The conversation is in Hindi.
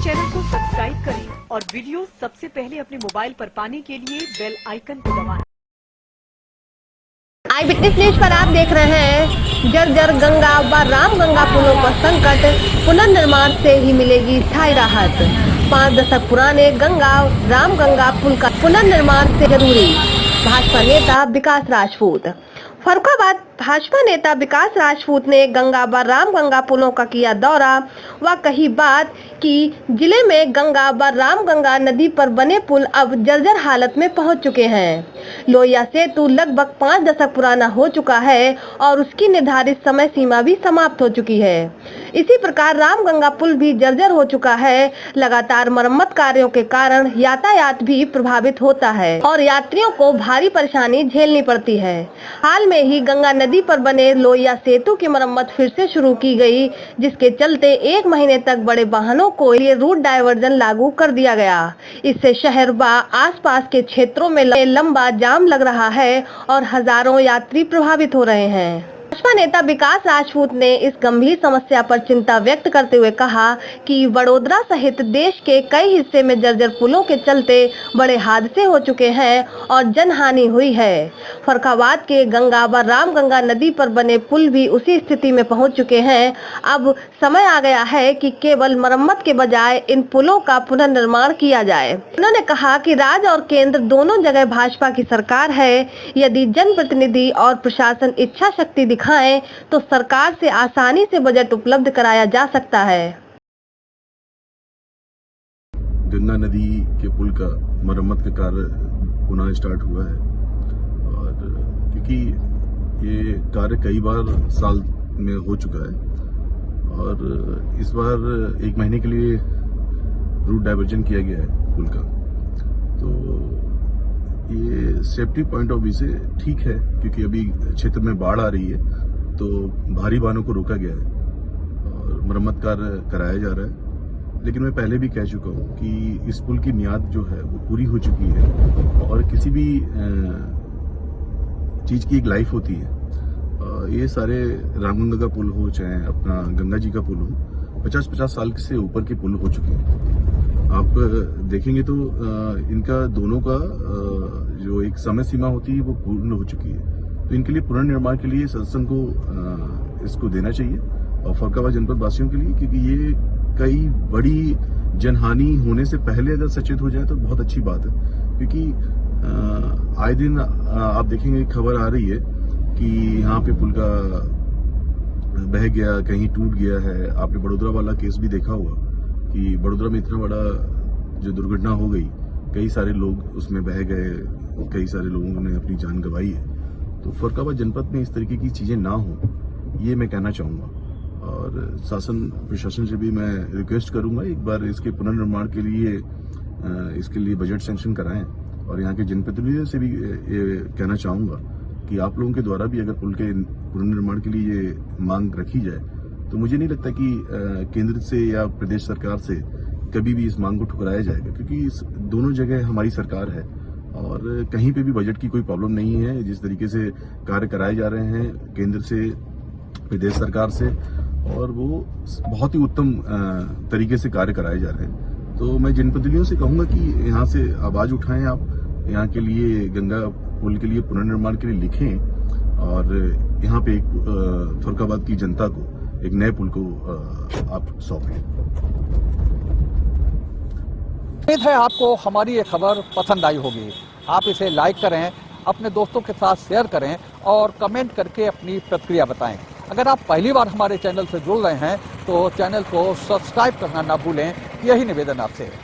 चैनल को सब्सक्राइब करें और वीडियो सबसे पहले अपने मोबाइल पर पाने के लिए बेल आइकन को दबाएं। आई विटनेस न्यूज पर आप देख रहे हैं जर्जर गंगा व राम गंगा पुलों पर संकट, पुनर्निर्माण से ही मिलेगी स्थायी राहत। 5 दशक पुराने गंगा राम गंगा पुल का पुनर्निर्माण से जरूरी। भाजपा नेता विकास राजपूत। फर्रुखाबाद भाजपा नेता विकास राजपूत ने गंगा व राम गंगा पुलों का किया दौरा व कही बात कि जिले में गंगा व राम गंगा नदी पर बने पुल अब जर्जर हालत में पहुंच चुके हैं। लोहिया सेतु लगभग 5 दशक पुराना हो चुका है और उसकी निर्धारित समय सीमा भी समाप्त हो चुकी है। इसी प्रकार राम गंगा पुल भी जर्जर हो चुका है। लगातार मरम्मत कार्यों के कारण यातायात भी प्रभावित होता है और यात्रियों को भारी परेशानी झेलनी पड़ती है। हाल में ही गंगा नदी पर बने लोहिया सेतु की मरम्मत फिर से शुरू की गई, जिसके चलते 1 महीने तक बड़े वाहनों को ये रूट डायवर्जन लागू कर दिया गया। इससे शहर व आसपास के क्षेत्रों में लंबा जाम लग रहा है और हजारों यात्री प्रभावित हो रहे हैं। भाजपा नेता विकास राजपूत ने इस गंभीर समस्या पर चिंता व्यक्त करते हुए कहा कि वडोदरा सहित देश के कई हिस्से में जर्जर पुलों के चलते बड़े हादसे हो चुके हैं और जनहानि हुई है। फर्रुखाबाद के गंगा व राम गंगा नदी पर बने पुल भी उसी स्थिति में पहुंच चुके हैं। अब समय आ गया है कि केवल मरम्मत के बजाय इन पुलों का पुनर्निर्माण किया जाए। उन्होंने कहा कि राज्य और केंद्र दोनों जगह भाजपा की सरकार है। यदि जनप्रतिनिधि और प्रशासन इच्छा शक्ति दिखाएं तो सरकार से आसानी से बजट उपलब्ध कराया जा सकता है। गंगा नदी के पुल का मरम्मत का कार्य पुनः स्टार्ट हुआ है और क्योंकि ये कार्य कई बार साल में हो चुका है और इस बार 1 महीने के लिए रूट डाइवर्जन किया गया है पुल का, तो ये सेफ्टी पॉइंट ऑफ व्यू से ठीक है क्योंकि अभी क्षेत्र में बाढ़ आ रही है तो भारी वाहनों को रोका गया है और मरम्मत कार्य कराया जा रहा है। लेकिन मैं पहले भी कह चुका हूँ कि इस पुल की मियाद जो है वो पूरी हो चुकी है और किसी भी चीज़ की एक लाइफ होती है। ये सारे रामगंगा का पुल हो चाहे अपना गंगा जी का पुल हो, 50-50 साल से ऊपर के पुल हो चुके हैं। आप देखेंगे तो इनका दोनों का जो एक समय सीमा होती है वो पूर्ण हो चुकी है, तो इनके लिए पुनर्निर्माण के लिए शासन को इसको देना चाहिए और फर्रुखाबाद जनपद वासियों के लिए, क्योंकि ये कई बड़ी जनहानि होने से पहले अगर सचेत हो जाए तो बहुत अच्छी बात है। क्योंकि आए दिन आप देखेंगे खबर आ रही है कि यहाँ पे पुल का बह गया, कहीं टूट गया है। आपने बड़ोदरा वाला केस भी देखा होगा कि बड़ोदरा में इतना बड़ा जो दुर्घटना हो गई, कई सारे लोग उसमें बह गए, कई सारे लोगों ने अपनी जान गंवाई है। तो फर्रुखाबाद जनपद में इस तरीके की चीज़ें ना हो, ये मैं कहना चाहूँगा और शासन प्रशासन से भी मैं रिक्वेस्ट करूँगा एक बार इसके पुनर्निर्माण के लिए इसके लिए बजट सैंक्शन कराएं और यहाँ के जनप्रतिनिधियों से भी ये कहना चाहूँगा कि आप लोगों के द्वारा भी अगर पुल के पुनर्निर्माण के लिए ये मांग रखी जाए तो मुझे नहीं लगता कि केंद्र से या प्रदेश सरकार से कभी भी इस मांग को ठुकराया जाएगा, क्योंकि इस दोनों जगह हमारी सरकार है और कहीं पे भी बजट की कोई प्रॉब्लम नहीं है। जिस तरीके से कार्य कराए जा रहे हैं केंद्र से, प्रदेश सरकार से, और वो बहुत ही उत्तम तरीके से कार्य कराए जा रहे हैं। तो मैं जनप्रतिनिधियों से कहूँगा कि यहाँ से आवाज़ उठाएं, आप यहाँ के लिए गंगा पुल के लिए पुनर्निर्माण के लिए लिखें और यहाँ पे एक फर्रुखाबाद की जनता को एक नए पुल को आप सौंपें। उम्मीद है आपको हमारी ये खबर पसंद आई होगी। आप इसे लाइक करें, अपने दोस्तों के साथ शेयर करें और कमेंट करके अपनी प्रतिक्रिया बताएं। अगर आप पहली बार हमारे चैनल से जुड़ रहे हैं तो चैनल को सब्सक्राइब करना ना भूलें। यही निवेदन आपसे है।